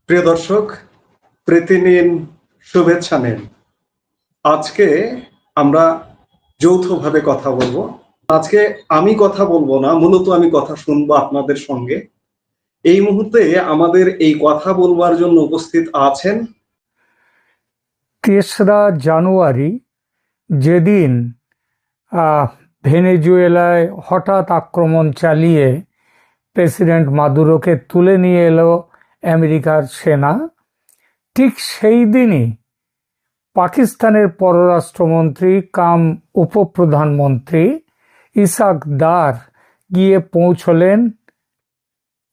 প্রিয় দর্শক, প্রীতি নিন, শুভেচ্ছা নিন। আজকে আমরা যৌথভাবে কথা বলবো। আজকে আমি কথা বলবো না, মূলত আমি কথা শুনবো আপনাদের সঙ্গে। এই মুহূর্তে আমাদের এই কথা বলবার জন্য উপস্থিত আছেন 3রা জানুয়ারি, যেদিন ভেনেজুয়েলায় হঠাৎ আক্রমণ চালিয়ে প্রেসিডেন্ট মাদুরোকে তুলে নিয়ে এলো আমেরিকার সেনা, ঠিক সেই দিনই পাকিস্তানের পররাষ্ট্রমন্ত্রী কাম উপপ্রধানমন্ত্রী ইসাক দার গিয়ে পৌঁছলেন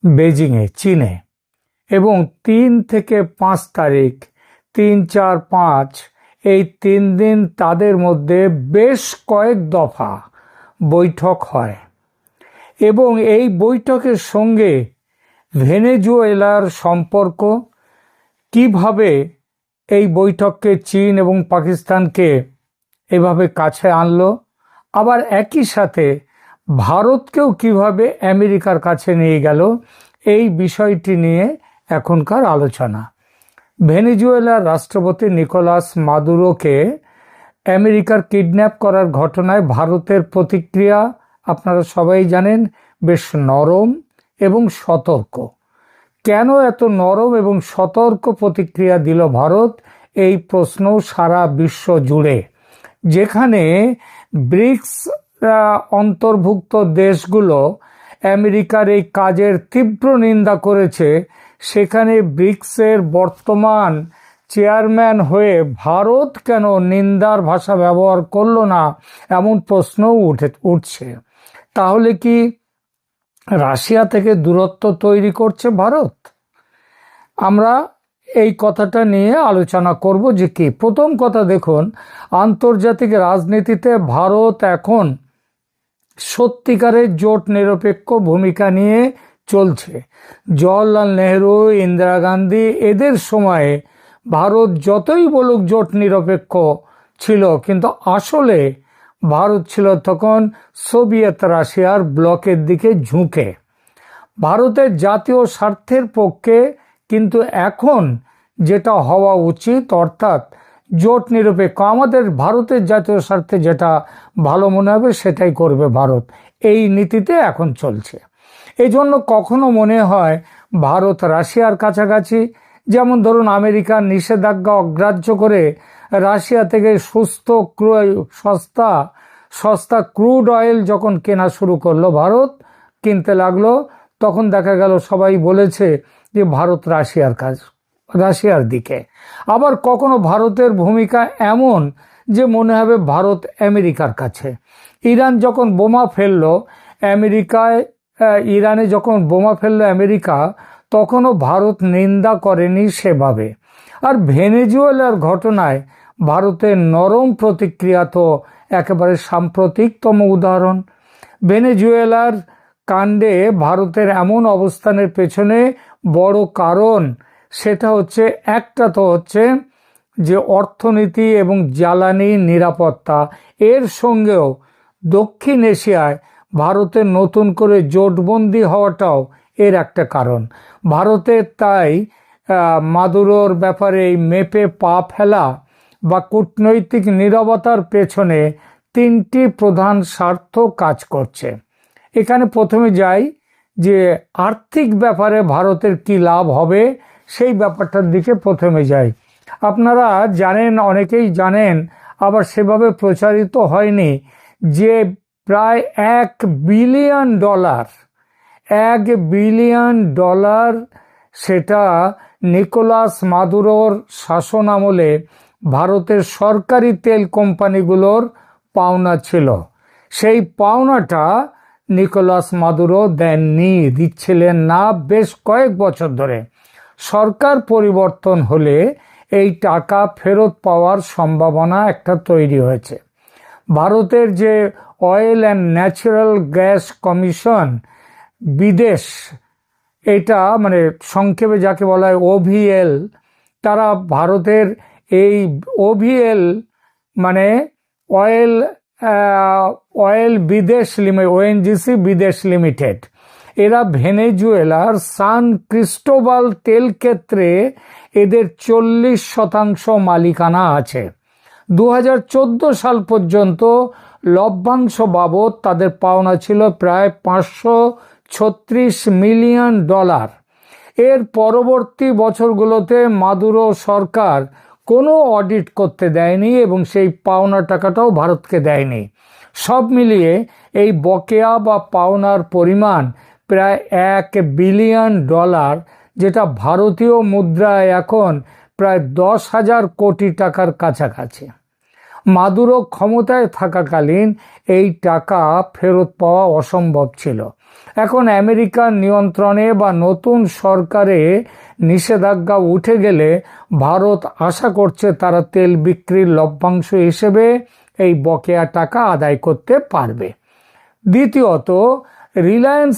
বেজিংয়ে, চীনে। এবং 3 থেকে 5 তারিখ, 3, 4, 5 এই 3 দিন তাদের মধ্যে বেশ কয়েক দফা বৈঠক হয়। এবং এই বৈঠকের সঙ্গে ভেনেজুয়েলার সম্পর্ক, কিভাবে এই বৈঠককে চীন এবং পাকিস্তানকে এভাবে কাছে আনলো, আবার একই সাথে ভারতকেও কিভাবে আমেরিকার কাছে নিয়ে গেল, এই বিষয়টি নিয়ে এখনকার আলোচনা। ভেনেজুয়েলার রাষ্ট্রপতি নিকোলাস মাদুরোকে আমেরিকার কিডন্যাপ করার ঘটনায় ভারতের প্রতিক্রিয়া আপনারা সবাই জানেন, বেশ নরম এবং সতর্ক। কেন এত নরম এবং সতর্ক প্রতিক্রিয়া দিল ভারত, এই প্রশ্ন সারা বিশ্ব জুড়ে। যেখানে ব্রিক্স অন্তর্ভুক্ত দেশগুলো আমেরিকার এই কাজের তীব্র নিন্দা করেছে, সেখানে ব্রিক্সের বর্তমান চেয়ারম্যান হয়ে ভারত কেন নিন্দার ভাষা ব্যবহার করলো না, এমন প্রশ্নও উঠছে। তাহলে কি রাশিয়া থেকে দূরত্ব তৈরি করছে ভারত? আমরা এই কথাটা নিয়ে আলোচনা করব। যে কি, প্রথম কথা দেখুন, আন্তর্জাতিক রাজনীতিতে ভারত এখন সত্যিকারের জোট নিরপেক্ষ ভূমিকা নিয়ে চলছে। জওহরলাল নেহরু, ইন্দিরা গান্ধী এদের সময়ে ভারত যতই বলুক জোট নিরপেক্ষ ছিল, কিন্তু আসলে ভারত ছিল তখন সোভিয়েত রাশিয়ার ব্লকের দিকে ঝুঁকে। ভারতের জাতীয় স্বার্থের পক্ষে কিন্তু এখন যেটা হওয়া উচিত, অর্থাৎ জোট নিরপেক্ষ, আমাদের ভারতের জাতীয় স্বার্থে যেটা ভালো মনে হবে সেটাই করবে ভারত, এই নীতিতে এখন চলছে। এই জন্য কখনো মনে হয় ভারত রাশিয়ার কাছাকাছি, যেমন ধরুন আমেরিকার নিষেধাজ্ঞা অগ্রাহ্য করে রাশিয়া থেকে সস্তা ক্রুড অয়েল যখন কেনা শুরু করলো, ভারত কিনতে লাগলো, তখন দেখা গেল সবাই বলেছে যে ভারত রাশিয়ার দিকে। আবার কখনো ভারতের ভূমিকা এমন যে মনে হবে ভারত আমেরিকার কাছে। ইরান যখন বোমা ফেললো ইরানে যখন বোমা ফেললো আমেরিকা, তখনও ভারত নিন্দা করেনি সেভাবে। আর ভেনেজুয়েলার ঘটনায় ভারতের নরম প্রতিক্রিয়া তো একেবারে সাম্প্রতিকতম উদাহরণ। ভেনেজুয়েলার কাণ্ডে ভারতের এমন অবস্থানের পেছনে বড় কারণ, সেটা হচ্ছে যে অর্থনীতি এবং জ্বালানি নিরাপত্তা, এর সঙ্গেও দক্ষিণ এশিয়ায় ভারতের নতুন করে জোটবন্দি হওয়াটাও এর একটা কারণ। ভারতের তাই মাদুরোর ব্যাপারে এই মেপে পা ফেলা বা কূটনৈতিক নীরবতার পেছনে 3টি প্রধান স্বার্থ কাজ করছে। এখানে প্রথমে যাই যে আর্থিক ব্যাপারে ভারতের কি লাভ হবে, সেই ব্যাপারটার দিকে প্রথমে যাই। আপনারা জানেন, অনেকেই জানেন, আবার সেভাবে প্রচারিত হয়নি, যে প্রায় $1 বিলিয়ন সেটা নিকোলাস মাদুরোর শাসন আমলে ভারতের সরকারি তেল কোম্পানিগুলোর পাওনা ছিল। সেই পাওনাটা নিকোলাস মাদুরো দিচ্ছিলেন না বেশ কয়েক বছর ধরে। সরকার পরিবর্তন হলে এই টাকা ফেরত পাওয়ার সম্ভাবনা একটা তৈরি হয়েছে। ভারতের যে oil and natural gas commission, বিদেশ, এটা মানে সংক্ষেপে যাকে বলা হয় OVL, তারা ভারতের এই OVL মানে অয়েল বিদেশ ONGC বিদেশ লিমিটেড, এরা ভেনেজুয়েলার সান ক্রিস্টোবাল তেল ক্ষেত্রে এদের 40% মালিকানা আছে। 2014 সাল পর্যন্ত লভ্যাংশ বাবদ তাদের পাওনা ছিল প্রায় $536 মিলিয়ন। এর পরবর্তী বছরগুলোতে মাদুরো সরকার কোনো অডিট করতে দেয়নি এবং সেই পাওনা টাকাটাও ভারতকে দেয়নি। সব মিলিয়ে এই বকেয়া বা পাওনার পরিমাণ প্রায় $1 বিলিয়ন, যেটা ভারতীয় মুদ্রায় এখন প্রায় 10,000 কোটি টাকার কাছাকাছি। মাদুরো ক্ষমতায় থাকাকালীন এই টাকা ফেরত পাওয়া অসম্ভব ছিল। এখন আমেরিকার নিয়ন্ত্রণে বা নতুন সরকারে নিষেধাজ্ঞা উঠে গেলে ভারত আশা করছে তারা তেল বিক্রির লভ্যাংশ হিসেবে এই বকেয়া টাকা আদায় করতে পারবে। দ্বিতীয়ত, রিলায়েন্স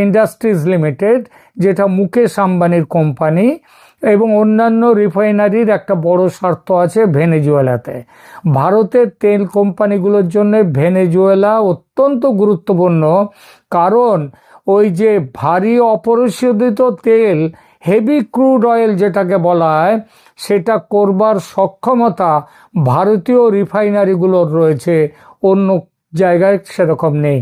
ইন্ডাস্ট্রিজ লিমিটেড, যেটা মুকেশ আম্বানির কোম্পানি, এবং অন্যান্য রিফাইনারির একটা বড় স্বার্থ আছে ভেনেজুয়েলাতে। ভারতের তেল কোম্পানিগুলোর জন্য ভেনেজুয়েলা অত্যন্ত গুরুত্বপূর্ণ, কারণ ওই যে ভারী অপরিশোধিত তেল, হেভি ক্রুড অয়েল যেটাকে বলা হয়, সেটা করবার সক্ষমতা ভারতীয় রিফাইনারিগুলোর রয়েছে, অন্য জায়গায় সেরকম নেই।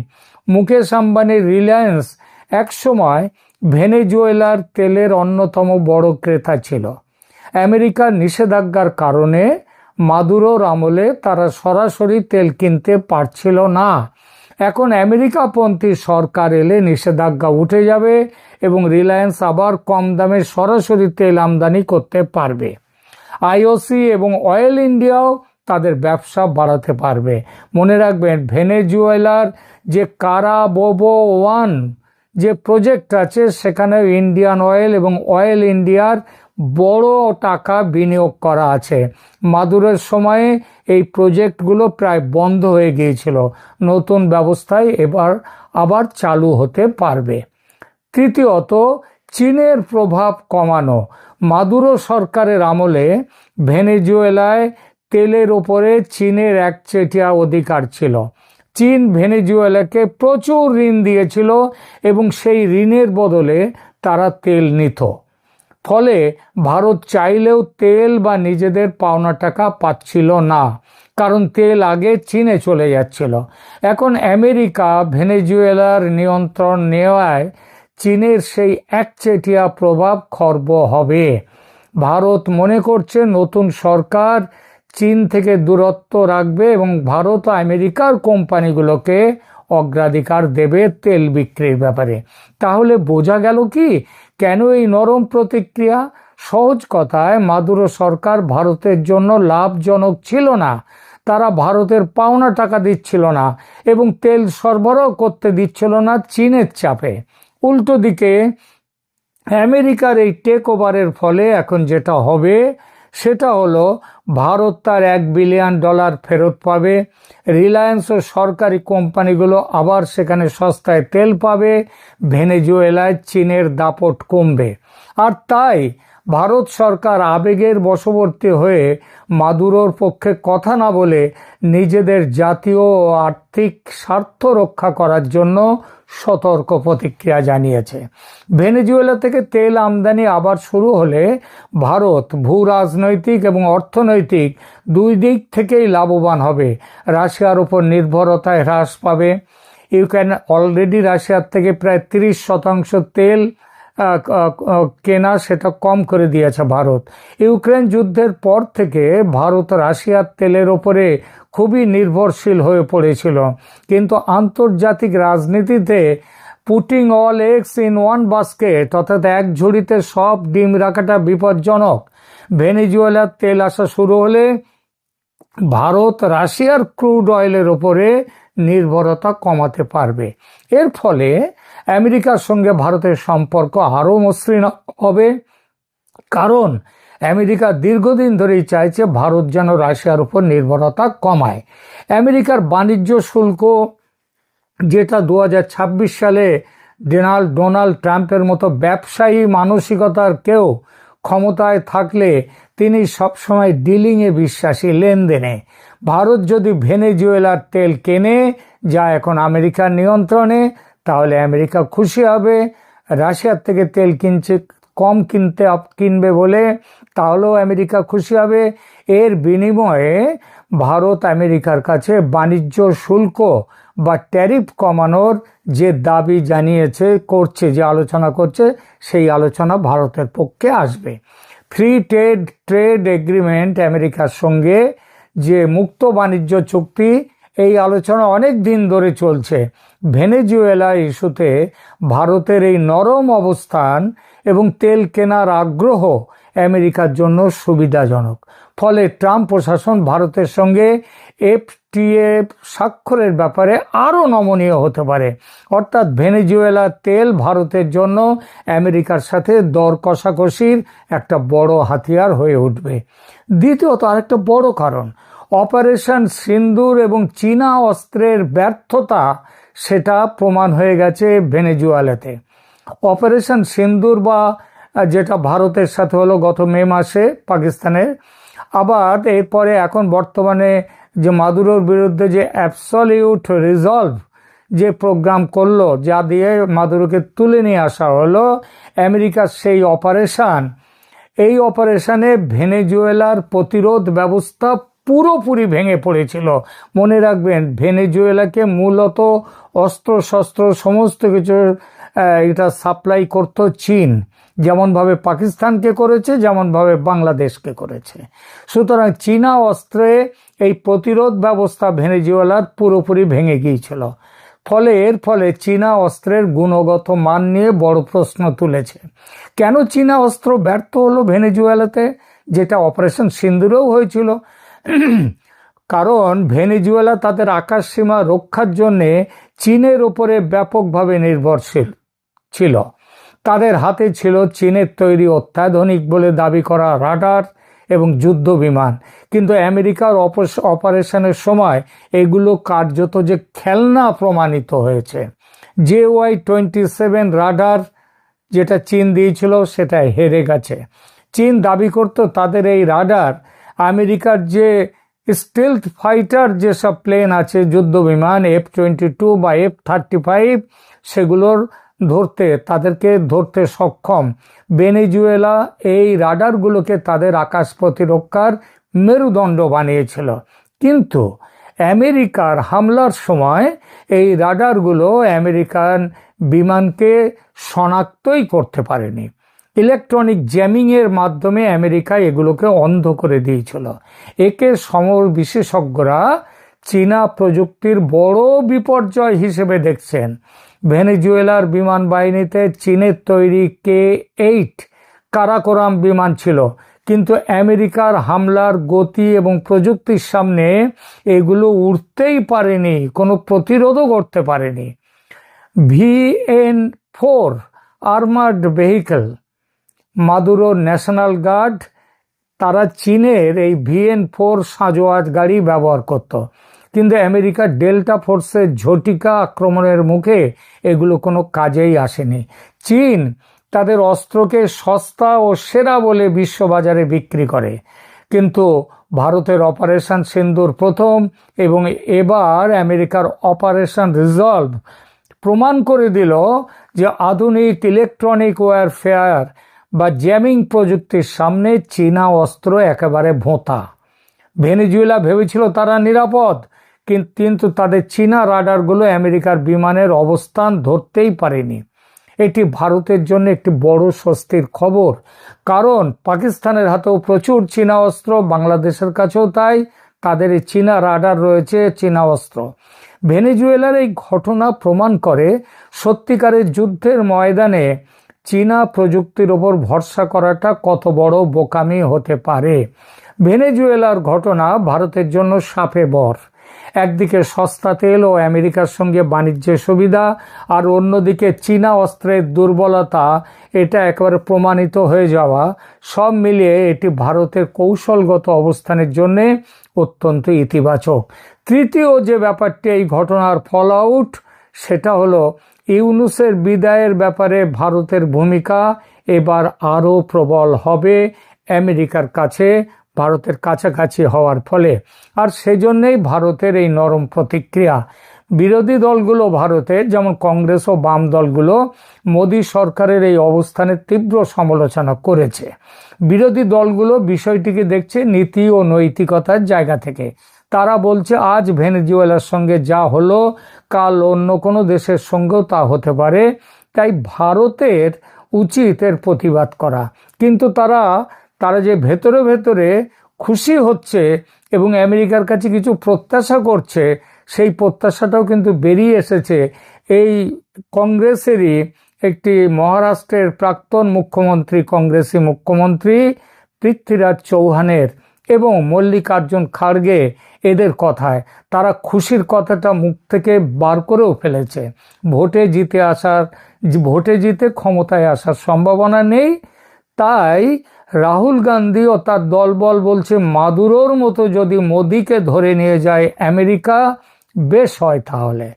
মুকেশ আম্বানির রিলায়েন্স একসময় ভেনেজুয়েলার তেলের অন্যতম বড় ক্রেতা ছিল। আমেরিকার নিষেধাজ্ঞার কারণে মাদুরোর আমলে তারা সরাসরি তেল কিনতে পারছিল না। এখন আমেরিকাপন্থী সরকার এলে নিষেধাজ্ঞা উঠে যাবে এবং রিলায়েন্স আবার কম দামে সরাসরি তেল আমদানি করতে পারবে। আইওসি এবং অয়েল ইন্ডিয়াও তাদের ব্যবসা বাড়াতে পারবে। মনে রাখবেন, ভেনেজুয়েলার যে কারাবোবো 1 যে প্রজেক্ট আছে, সেখানে ইন্ডিয়ান অয়েল এবং অয়েল ইন্ডিয়ার বড় টাকা বিনিয়োগ করা আছে। মাদুরোর সময়ে এই প্রজেক্টগুলো প্রায় বন্ধ হয়ে গিয়েছিল, নতুন ব্যবস্থায় এবার আবার চালু হতে পারবে। তৃতীয়ত, চীনের প্রভাব কমানো। মাদুরো সরকারের আমলে ভেনেজুয়েলায় তেলের ওপরে চীনের একচেটিয়া অধিকার ছিল। চীন ভেনেজুয়েলাকে প্রচুর ঋণ দিয়েছিল এবং সেই ঋণের বদলে তারা তেল নিত। ফলে ভারত চাইলেও তেল বা নিজেদের পাওনা টাকা পাচ্ছিল না, কারণ তেল আগে চীনে চলে যাচ্ছিল। এখন আমেরিকা ভেনেজুয়েলার নিয়ন্ত্রণ নেওয়ায় চীনের সেই একচেটিয়া প্রভাব খর্ব হবে। ভারত মনে করছে নতুন সরকার চীন থেকে দূরত্ব রাখবে এবং ভারত ও আমেরিকার কোম্পানিগুলোকে অগ্রাধিকার দেবে তেল বিক্রির ব্যাপারে। তাহলে বোঝা গেল কি কেন এই নরম প্রতিক্রিয়া? সহজ কথায়, মাদুরো সরকার ভারতের জন্য লাভজনক ছিল না। তারা ভারতের পাওনা টাকা দিচ্ছিল না এবং তেল সরবরাহ করতে দিচ্ছিল না চীনের চাপে। উল্টো দিকে আমেরিকার এই টেক ওভারের ফলে এখন যেটা হবে সেটা হলো ভারত তার $1 বিলিয়ন ফেরত পাবে। রিলায়েন্স ও সরকারি কোম্পানিগুলো আবার সেখানে সস্তায় তেল পাবে। ভেনেজুয়েলায় চীনের দাপট কমবে। আর তাই ভারত সরকার আবেগের বশবর্তী হয়ে মাদুরোর পক্ষে কথা না বলে নিজেদের জাতীয় ও আর্থিক স্বার্থ রক্ষা করার জন্য সতর্ক প্রতিক্রিয়া জানিয়েছে। ভেনেজুয়েলা থেকে তেল আমদানি আবার শুরু হলে ভারত ভূ রাজনৈতিক এবং অর্থনৈতিক দুই দিক থেকেই লাভবান হবে। রাশিয়ার উপর নির্ভরতায় হ্রাস পাবে। ইউক্রেন অলরেডি রাশিয়ার থেকে প্রায় 30% তেল কেনা, সেটা কম করে দিয়েছে ভারত। ইউক্রেন যুদ্ধের পর থেকে ভারত রাশিয়ার তেলের ওপরে খুবই নির্ভরশীল হয়ে পড়েছিল, কিন্তু আন্তর্জাতিক রাজনীতিতে putting all eggs in one basket, অর্থাৎ এক ঝুড়িতে সব ডিম রাখাটা বিপজ্জনক। ভেনেজুয়েলার তেল আসা শুরু হলে ভারত রাশিয়ার ক্রুড অয়েলের ওপরে নির্ভরতা কমাতে পারবে। এর ফলে আমেরিকার সঙ্গে ভারতের সম্পর্ক আরও মসৃণ হবে, কারণ আমেরিকা দীর্ঘদিন ধরেই চাইছে ভারত যেন রাশিয়ার উপর নির্ভরতা কমায়। আমেরিকার বাণিজ্য শুল্ক, যেটা 2026 সালে ডোনাল্ড ট্রাম্পের মতো ব্যবসায়ী মানসিকতার কেউ ক্ষমতায় থাকলে তিনি সবসময় ডিলিংয়ে বিশ্বাসী, লেনদেনে। ভারত যদি ভেনেজুয়েলার তেল কেনে, যা এখন আমেরিকার নিয়ন্ত্রণে, তাহলে আমেরিকা খুশি হবে। রাশিয়ার থেকে তেল কম কিনবে বলে, তাহলেও আমেরিকা খুশি হবে। এর বিনিময়ে ভারত আমেরিকার কাছে বাণিজ্য শুল্ক বা ট্যারিফ কমানোর যে দাবি করছে, যে আলোচনা করছে, সেই আলোচনা ভারতের পক্ষে আসবে। ফ্রি ট্রেড এগ্রিমেন্ট আমেরিকার সঙ্গে যে মুক্ত বাণিজ্য চুক্তি, এই আলোচনা অনেক দিন ধরে চলছে। ভেনেজুয়েলা ইস্যুতে ভারতের এই নরম অবস্থান এবং তেল কেনার আগ্রহ আমেরিকার জন্য সুবিধাজনক। ফলে ট্রাম্প প্রশাসন ভারতের সঙ্গে এফটিএ স্বাক্ষরের ব্যাপারে আরও নমনীয় হতে পারে। অর্থাৎ ভেনেজুয়েলার তেল ভারতের জন্য আমেরিকার সাথে দর কষাকষির একটা বড় হাতিয়ার হয়ে উঠবে। দ্বিতীয়ত, আরেকটা বড় কারণ, অপারেশন সিন্দুর এবং চীনা অস্ত্রের ব্যর্থতা, সেটা প্রমাণ হয়ে গেছে ভেনেজুয়েলাতে। অপারেশন সিন্দুর বা যেটা ভারতের সাথে হলো গত মে মাসে পাকিস্তানের, আবার এরপরে এখন বর্তমানে যে মাদুরোর বিরুদ্ধে যে অ্যাবসলিউট রিজলভ যে প্রোগ্রাম করলো, যা দিয়ে মাদুরোকে তুলে নিয়ে আসা হলো, আমেরিকার সেই অপারেশন, এই অপারেশনে ভেনেজুয়েলার প্রতিরোধ ব্যবস্থা পুরোপুরি ভেঙে পড়েছিল। মনে রাখবেন, ভেনেজুয়েলাকে মূলত অস্ত্রশস্ত্র সমস্ত কিছু এটা সাপ্লাই করত চীন, যেমনভাবে পাকিস্তানকে করেছে, যেমনভাবে বাংলাদেশকে করেছে। সুতরাং চীনা অস্ত্রে এই প্রতিরোধ ব্যবস্থা ভেনেজুয়েলার পুরোপুরি ভেঙে গিয়েছিল। এর ফলে চীনা অস্ত্রের গুণগত মান নিয়ে বড় প্রশ্ন তুলেছে। কেন চীনা অস্ত্র ব্যর্থ হলো ভেনেজুয়েলাতে, যেটা অপারেশন সিন্দুরেও হয়েছিল? কারণ ভেনেজুয়েলা তাদের আকাশসীমা রক্ষার জন্যে চীনের ওপরে ব্যাপকভাবে নির্ভরশীল ছিল। তাদের হাতে ছিল চীনের তৈরি অত্যাধুনিক বলে দাবি করা রাডার এবং যুদ্ধ বিমান, কিন্তু আমেরিকার অপারেশনের সময় এগুলো কার্যত যে খেলনা প্রমাণিত হয়েছে। JY-27 রাডার যেটা চীন দিয়েছিল, সেটা হেরে গেছে। চীন দাবি করত তাদের এই রাডার আমেরিকার যে স্টেলথ ফাইটার যেসব প্লেন আছে, যুদ্ধ বিমান F-22 বা F-35, সেগুলোর তাদেরকে ধরতে সক্ষম। ভেনেজুয়েলা এই রাডারগুলোকে তাদের আকাশ প্রতিরক্ষার মেরুদণ্ড বানিয়েছিল, কিন্তু আমেরিকার হামলার সময় এই রাডারগুলো আমেরিকান বিমানকে শনাক্তই করতে পারেনি। ইলেকট্রনিক জ্যামিংয়ের মাধ্যমে আমেরিকা এগুলোকে অন্ধ করে দিয়েছিল। একে সমর বিশেষজ্ঞরা চীনা প্রযুক্তির বড় বিপর্যয় হিসেবে দেখছেন। ভেনেজুয়েলার বিমান বাহিনীতে চীনের তৈরি K-8 কারাকোরাম বিমান ছিল, কিন্তু আমেরিকার হামলার গতি এবং প্রযুক্তির সামনে এগুলো উঠতেই পারেনি, কোনো প্রতিরোধও করতে পারেনি। VN-4 আর্মার্ড ভেহিকল, মাদুরোর ন্যাশনাল গার্ড, তারা চীনের এই VN-4 সাঁজোয়াজ গাড়ি ব্যবহার করত, কিন্তু আমেরিকার ডেল্টা ফোর্সের ঝটিকা আক্রমণের মুখে এগুলো কোনো কাজেই আসেনি। চীন তাদের অস্ত্রকে সস্তা ও সেরা বলে বিশ্ববাজারে বিক্রি করে, কিন্তু ভারতের অপারেশন সিন্দুর প্রথম এবং এবার আমেরিকার অপারেশন রিজলভ প্রমাণ করে দিল যে আধুনিক ইলেকট্রনিক ওয়ারফেয়ার বা জ্যামিং প্রযুক্তির সামনে চীনা অস্ত্র একেবারে ভোঁতা। ভেনেজুয়েলা ভেবেছিল তারা নিরাপদ, কিন্তু তাদের চীনা রাডারগুলো আমেরিকার বিমানের অবস্থান ধরতেই পারেনি। এটি ভারতের জন্য একটি বড় স্বস্তির খবর, কারণ পাকিস্তানের হাতেও প্রচুর চীনা অস্ত্র, বাংলাদেশের কাছেও তাই, তাদের এই চীনা রাডার রয়েছে, চীনা অস্ত্র। ভেনেজুয়েলার এই ঘটনা প্রমাণ করে সত্যিকারের যুদ্ধের ময়দানে চীনা প্রযুক্তির ওপর ভরসা করাটা কত বড় বোকামি হতে পারে। ভেনেজুয়েলার ঘটনা ভারতের জন্য শাপে বর। একদিকে সস্তা তেল ও আমেরিকার সঙ্গে বাণিজ্যের সুবিধা, আর অন্যদিকে চীনা অস্ত্রের দুর্বলতা, এটা একেবারে প্রমাণিত হয়ে যাওয়া, সব মিলিয়ে এটি ভারতের কৌশলগত অবস্থানের জন্য অত্যন্ত ইতিবাচক। তৃতীয় যে ব্যাপারটি এই ঘটনার ফল আউট, সেটা হলো ইউনূসের বিদায়ের ব্যাপারে ভারতের ভূমিকা এবার আরও প্রবল হবে আমেরিকার কাছে, ভারতের কাছাকাছি হওয়ার ফলে। আর সেজন্যই ভারতের এই নরম প্রতিক্রিয়া। বিরোধী দলগুলো ভারতে, যেমন কংগ্রেস ও বাম দলগুলো, মোদী সরকারের এই অবস্থানের তীব্র সমালোচনা করেছে। বিরোধী দলগুলো বিষয়টিকে দেখছে নীতি ও নৈতিকতার জায়গা থেকে। তারা বলছে আজ ভেনেজুয়েলার সঙ্গে যা হলো কাল অন্য কোনো দেশের সঙ্গেও তা হতে পারে, তাই ভারতের উচিত এর প্রতিবাদ করা। কিন্তু তারা যে ভেতরে ভেতরে খুশি হচ্ছে এবং আমেরিকার কাছে কিছু প্রত্যাশা করছে, সেই প্রত্যাশাটাও কিন্তু বেরিয়ে এসেছে এই কংগ্রেসেরই একটি মহারাষ্ট্রের প্রাক্তন মুখ্যমন্ত্রী, কংগ্রেসি মুখ্যমন্ত্রী পৃথ্বীরাজ চৌহানের এবং মল্লিকার্জুন খাড়গে এদের কথায়। তারা খুশির কথাটা মুখ থেকে বার করেও ফেলেছে। ভোটে জিতে ক্ষমতায় আসার সম্ভাবনা নেই, তাই রাহুল গান্ধী ও তার দলবল বলছে মাদুরোর মতো যদি মোদিকে ধরে নিয়ে যায় আমেরিকা, বেশ হয়। তাহলে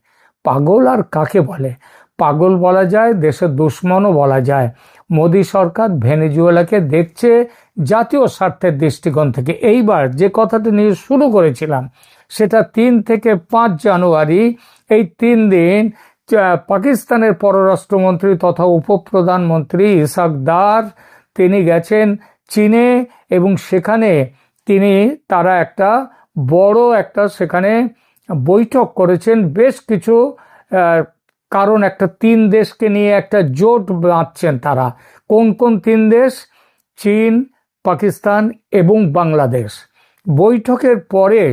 পাগল আর কাকে বলে? পাগল বলা যায়, দেশের দুশ্মনও বলা যায়। মোদী সরকার ভেনেজুয়েলাকে দেখছে জাতীয় স্বার্থের দৃষ্টিকোণ থেকে। এইবার যে কথাটা নিয়ে শুরু করেছিলাম সেটা 3 থেকে 5 জানুয়ারি, এই 3 দিন পাকিস্তানের পররাষ্ট্রমন্ত্রী তথা উপপ্রধানমন্ত্রী ইসাক দার তিনি গেছেন চীনে এবং সেখানে তারা একটা বড় সেখানে বৈঠক করেছেন। বেশ কিছু কারণ একটা 3 দেশকে নিয়ে একটা জোট বাঁধছেন তারা। কোন কোন 3 দেশ? চীন, পাকিস্তান এবং বাংলাদেশ। বৈঠকের পরে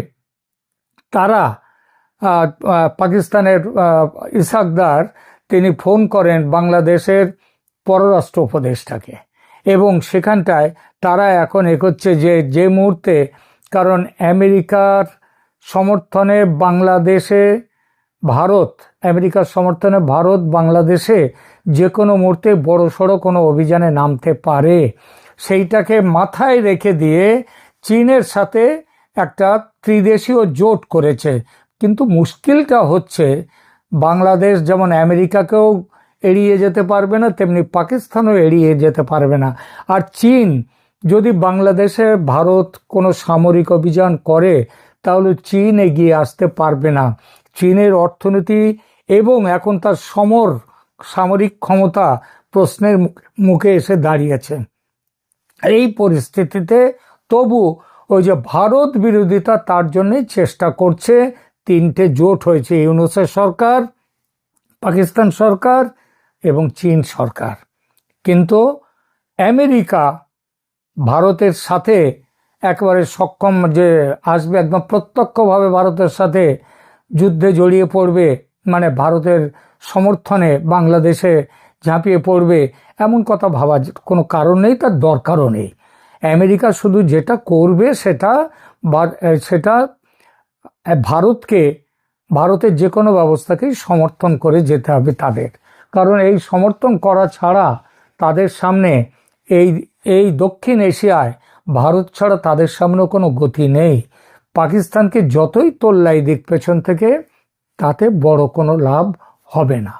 তারা পাকিস্তানের ইসাক দার তিনি ফোন করেন বাংলাদেশের পররাষ্ট্র উপদেষ্টাকে এবং সেখানটায় তারা এখন এগোচ্ছে যে মুহূর্তে, কারণ আমেরিকার সমর্থনে ভারত বাংলাদেশে যে কোনো মুহূর্তে বড়সড় কোনো অভিযানে নামতে পারে, সেইটাকে মাথায় রেখে দিয়ে চীনের সাথে একটা ত্রিদেশীয় জোট করেছে। কিন্তু মুশকিলটা হচ্ছে বাংলাদেশ যেমন আমেরিকাকেও এড়িয়ে যেতে পারবে না, তেমনি পাকিস্তানও এড়িয়ে যেতে পারবে না। আর চীন যদি বাংলাদেশে ভারত কোনো সামরিক অভিযান করে তাহলে চীন এগিয়ে আসতে পারবে না। চীনের অর্থনীতি এবং এখন তার সামরিক ক্ষমতা প্রশ্নের মুখে এসে দাঁড়িয়েছে। এই পরিস্থিতিতে তবু ওই যে ভারত বিরোধিতা, তার জন্যই চেষ্টা করছে। 3টে জোট হয়েছে, ইউনূসের সরকার, পাকিস্তান সরকার এবং চীন সরকার। কিন্তু আমেরিকা ভারতের সাথে একেবারে সক্ষম যে আসবে, একদম প্রত্যক্ষভাবে ভারতের সাথে যুদ্ধে জড়িয়ে পড়বে, মানে ভারতের সমর্থনে বাংলাদেশে ঝাঁপিয়ে পড়বে, এমন কথা ভাবার কোনো কারণ নেই, তার দরকারও নেই। আমেরিকা শুধু যেটা করবে সেটা ভারতের যে কোনো ব্যবস্থাকেই সমর্থন করে যেতে হবে তাদের। কারণ এই সমর্থন করা ছাড়া তাদের সামনে এই দক্ষিণ এশিয়ায় ভারত ছাড়া তাদের সামনেও কোনো গতি নেই। পাকিস্তানকে যতই তোল্লাই দিক পেছন থেকে, তাতে বড় কোনো লাভ হবে না।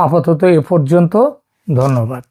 আপাতত এ পর্যন্ত। ধন্যবাদ।